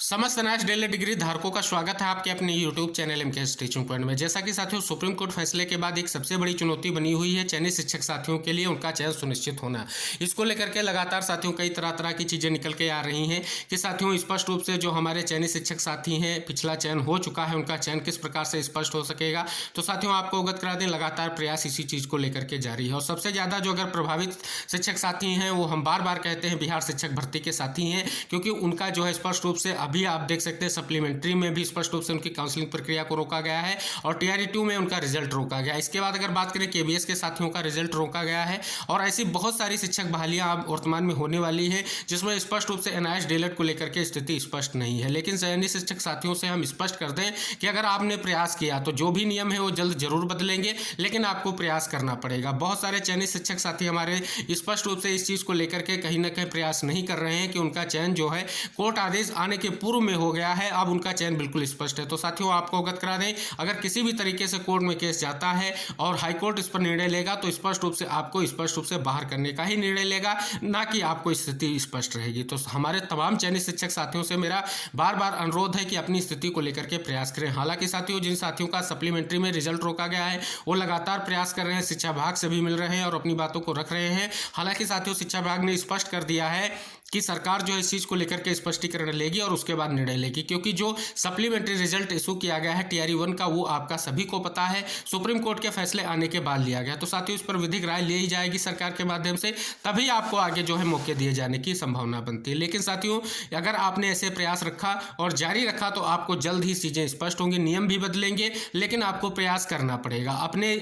समस्त अनाज daily degree धारकों का स्वागत है आपके अपने YouTube channel MKS teaching point में। जैसा कि साथियों सुप्रीम कोर्ट फैसले के बाद एक सबसे बड़ी चुनौती बनी हुई है चयनित शिक्षक साथियों के लिए उनका चयन सुनिश्चित होना। इसको लेकर के लगातार साथियों कई तरह तरह की चीज़ें निकल के आ रही हैं कि साथियों स्पष्ट रूप से जो हमारे चयनित शिक्षक साथी हैं पिछला चयन हो चुका है उनका चयन किस प्रकार से स्पष्ट हो सकेगा। तो साथियों आपको अवगत करा दें लगातार प्रयास इसी चीज़ को लेकर के जारी है और सबसे ज़्यादा जो अगर प्रभावित शिक्षक साथी हैं वो हम बार बार कहते हैं बिहार शिक्षक भर्ती के साथी हैं, क्योंकि उनका जो है स्पष्ट रूप से अभी आप देख सकते हैं सप्लीमेंट्री में भी स्पष्ट रूप से उनकी काउंसलिंग प्रक्रिया को रोका गया है और टीआरई 2 में उनका रिजल्ट रोका गया। इसके बाद अगर बात करें केबीएस के साथियों का रिजल्ट रोका गया है और ऐसी बहुत सारी शिक्षक बहालियां अब वर्तमान में होने वाली है जिसमें स्पष्ट रूप से एनआईएस डीएलएड को लेकर के स्थिति स्पष्ट नहीं है। लेकिन चयनित शिक्षक साथियों से हम स्पष्ट कर दें कि अगर आपने प्रयास किया तो जो भी नियम है वो जल्द जरूर बदलेंगे, लेकिन आपको प्रयास करना पड़ेगा। बहुत सारे चयनित शिक्षक साथी हमारे स्पष्ट रूप से इस चीज़ को लेकर के कहीं ना कहीं प्रयास नहीं कर रहे हैं कि उनका चयन जो है कोर्ट आदेश आने के पूर्व में हो गया है, अब उनका चयन बिल्कुल स्पष्ट है। तो साथियों आपको अवगत करा दें अगर किसी भी तरीके से कोर्ट में केस जाता है और हाईकोर्ट इस पर निर्णय लेगा तो स्पष्ट रूप से आपको स्पष्ट रूप से बाहर करने का ही निर्णय लेगा, ना कि आपको स्थिति स्पष्ट रहेगी। तो हमारे तमाम चयनित शिक्षक साथियों से मेरा बार बार अनुरोध है कि अपनी स्थिति को लेकर के प्रयास करें। हालांकि साथियों जिन साथियों का सप्लीमेंट्री में रिजल्ट रोका गया है वो लगातार प्रयास कर रहे हैं, शिक्षा विभाग से भी मिल रहे हैं और अपनी बातों को रख रहे हैं। हालांकि साथियों शिक्षा विभाग ने स्पष्ट कर दिया है कि सरकार जो है इस चीज़ को लेकर के स्पष्टीकरण लेगी और उसके बाद निर्णय लेगी, क्योंकि जो सप्लीमेंट्री रिजल्ट इशू किया गया है टीआरई 1 का वो आपका सभी को पता है सुप्रीम कोर्ट के फैसले आने के बाद लिया गया। तो साथियों इस पर विधिक राय ली जाएगी सरकार के माध्यम से, तभी आपको आगे जो है मौके दिए जाने की संभावना बनती है। लेकिन साथियों अगर आपने ऐसे प्रयास रखा और जारी रखा तो आपको जल्द ही चीज़ें स्पष्ट होंगी, नियम भी बदलेंगे, लेकिन आपको प्रयास करना पड़ेगा। अपने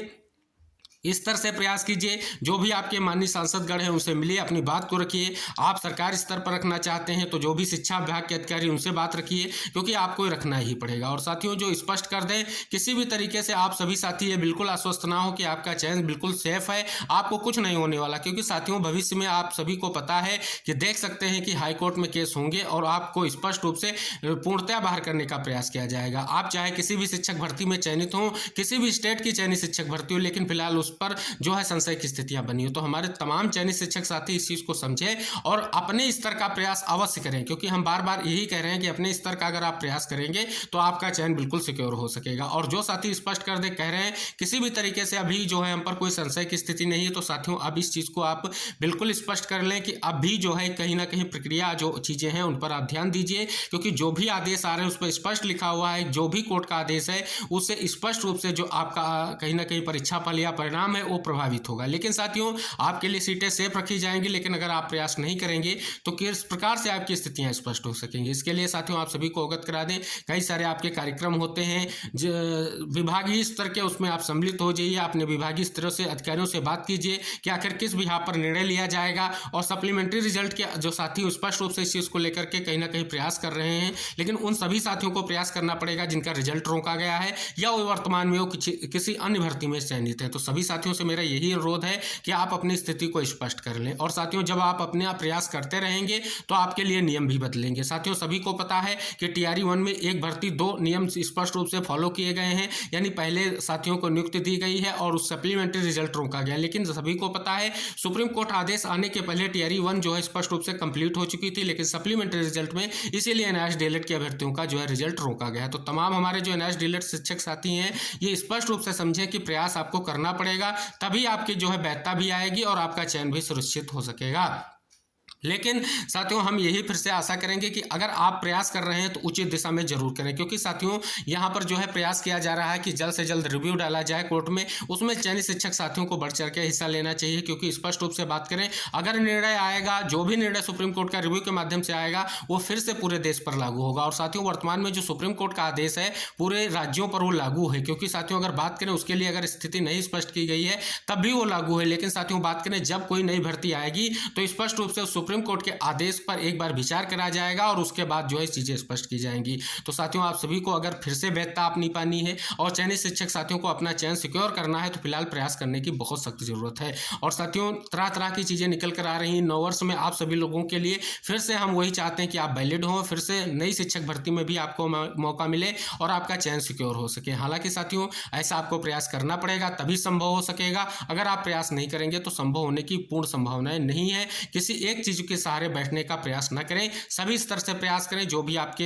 इस तरह से प्रयास कीजिए, जो भी आपके माननीय सांसदगण हैं उनसे मिलिए, अपनी बात को रखिए। आप सरकार स्तर पर रखना चाहते हैं तो जो भी शिक्षा विभाग के अधिकारी उनसे बात रखिए, क्योंकि आपको रखना ही पड़ेगा। और साथियों जो स्पष्ट कर दें किसी भी तरीके से आप सभी साथी ये बिल्कुल आश्वस्त ना हो कि आपका चयन बिल्कुल सेफ है, आपको कुछ नहीं होने वाला, क्योंकि साथियों भविष्य में आप सभी को पता है कि देख सकते हैं कि हाईकोर्ट में केस होंगे और आपको स्पष्ट रूप से पूर्णतया बाहर करने का प्रयास किया जाएगा। आप चाहे किसी भी शिक्षक भर्ती में चयनित हों, किसी भी स्टेट की चयनित शिक्षक भर्ती हो, लेकिन फिलहाल उस पर जो है संशय की स्थितियां बनी हो। तो हमारे तमाम चयनित शिक्षक साथी इस चीज़ को समझें और अपने स्तर का प्रयास अवश्य करें, क्योंकि हम बार बार यही कह रहे हैं कि अपने स्तर का अगर आप प्रयास करेंगे तो आपका चयन बिल्कुल सिक्योर हो सकेगा। और जो साथी स्पष्ट कर दे कह रहे हैं किसी भी तरीके से अभी जो है हम पर कोई संशय की स्थिति नहीं है, तो साथियों अब इस चीज़ को आप बिल्कुल स्पष्ट कर लें कि अभी जो है कहीं ना कहीं प्रक्रिया जो चीज़ें हैं उन पर आप ध्यान दीजिए, क्योंकि जो भी आदेश आ रहे हैं उस पर स्पष्ट लिखा हुआ है, जो भी कोर्ट का आदेश है उससे स्पष्ट रूप से जो आपका कहीं ना कहीं परीक्षा फल या परिणाम है वो प्रभावित होगा। लेकिन साथियों आपके लिए सीटें सेफ रखी जाएंगी, लेकिन अगर आप प्रयास नहीं करेंगे तो किस प्रकार से आपकी स्थितियां स्पष्ट हो सकेंगी। इसके लिए साथियों आप सभी को अवगत करा दें कई सारे आपके कार्यक्रम होते हैं विभागीय स्तर के, उसमें आप सम्मिलित हो जाइए, अपने विभागीय स्तर से अधिकारियों से बात कीजिए कि आखिर किस बिहाफ पर निर्णय लिया जाएगा। और सप्लीमेंट्री रिजल्ट के जो साथी स्पष्ट रूप से इस चीज़ को लेकर के कहीं ना कहीं प्रयास कर रहे हैं, लेकिन उन सभी साथियों को प्रयास करना पड़ेगा जिनका रिजल्ट रोका गया है या वो वर्तमान में वो किसी अन्य भर्ती में चयनित है। तो सभी साथियों से मेरा यही अनुरोध है कि आप अपनी स्थिति को स्पष्ट कर लें। और साथियों जब आप अपने आप प्रयास करते रहेंगे तो आपके लिए नियम भी बदलेंगे। साथियों सभी को पता है कि टीआरई 1 में एक भर्ती 2 नियम स्पष्ट रूप से फॉलो किए गए हैं, यानी पहले साथियों को नियुक्ति दी गई है और उस सप्लीमेंट्री रिजल्ट रोका गया। लेकिन सभी को पता है सुप्रीम कोर्ट आदेश आने के पहले टीआरई 1 जो है स्पष्ट रूप से कंप्लीट हो चुकी थी, लेकिन सप्लीमेंट्री रिजल्ट में इसीलिए एनआईएस डीएलएड के अभ्यर्थियों का जो है रिजल्ट रोका गया है। तो तमाम हमारे जो एनआईएस डीएलएड शिक्षक साथी हैं ये स्पष्ट रूप से समझें कि प्रयास आपको करना पड़ेगा, तभी आपकी जो है वैधता भी आएगी और आपका चयन भी सुरक्षित हो सकेगा। लेकिन साथियों हम यही फिर से आशा करेंगे कि अगर आप प्रयास कर रहे हैं तो उचित दिशा में जरूर करें, क्योंकि साथियों यहाँ पर जो है प्रयास किया जा रहा है कि जल्द से जल्द रिव्यू डाला जाए कोर्ट में, उसमें चयनित शिक्षक साथियों को बढ़ चढ़ के हिस्सा लेना चाहिए। क्योंकि स्पष्ट रूप से बात करें अगर निर्णय आएगा, जो भी निर्णय सुप्रीम कोर्ट का रिव्यू के माध्यम से आएगा वो फिर से पूरे देश पर लागू होगा। और साथियों वर्तमान में जो सुप्रीम कोर्ट का आदेश है पूरे राज्यों पर वो लागू है, क्योंकि साथियों अगर बात करें उसके लिए अगर स्थिति नहीं स्पष्ट की गई है तब भी वो लागू है। लेकिन साथियों बात करें जब कोई नई भर्ती आएगी तो स्पष्ट रूप से सुप्रीम कोर्ट के आदेश पर एक बार विचार करा जाएगा और उसके बाद जो है चीजें स्पष्ट की जाएंगी। तो साथियों आप सभी को अगर फिर से वैधता अपनी पानी है और चयनित शिक्षक साथियों को अपना चयन सिक्योर करना है तो फिलहाल प्रयास करने की बहुत सख्त जरूरत है। और साथियों तरह तरह की चीजें निकल कर आ रही हैं 9 वर्ष में आप सभी लोगों के लिए, फिर से हम वही चाहते हैं कि आप वैलिड हों, फिर से नई शिक्षक भर्ती में भी आपको मौका मिले और आपका चयन सिक्योर हो सके। हालांकि साथियों ऐसा आपको प्रयास करना पड़ेगा तभी संभव हो सकेगा, अगर आप प्रयास नहीं करेंगे तो संभव होने की पूर्ण संभावनाएं नहीं है। किसी एक चीज किसी के सहारे बैठने का प्रयास न करें, सभी स्तर से प्रयास करें। जो भी आपके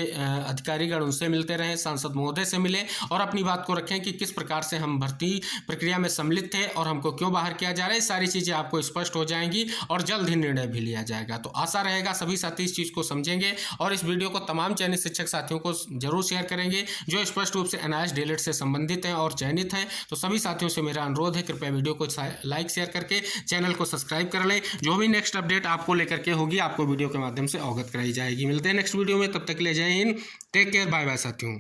अधिकारीगण उनसे मिलते रहें, सांसद महोदय से मिले और अपनी बात को रखें कि किस प्रकार से हम भर्ती प्रक्रिया में सम्मिलित थे और हमको क्यों बाहर किया जा रहा है। सारी चीज़ें आपको स्पष्ट हो जाएंगी और जल्द ही निर्णय भी लिया जाएगा। तो आशा रहेगा सभी साथी इस चीज़ को समझेंगे और इस वीडियो को तमाम चयनित शिक्षक साथियों को जरूर शेयर करेंगे जो स्पष्ट रूप से एनआईएएस डीएलएड से संबंधित हैं और चयनित हैं। तो सभी साथियों से मेरा अनुरोध है, कृपया वीडियो को लाइक शेयर करके चैनल को सब्सक्राइब कर लें। जो भी नेक्स्ट अपडेट आपको लेकर के होगी आपको वीडियो के माध्यम से अवगत कराई जाएगी। मिलते हैं नेक्स्ट वीडियो में, तब तक के लिए जय हिंद, टेक केयर, बाय बाय साथियों।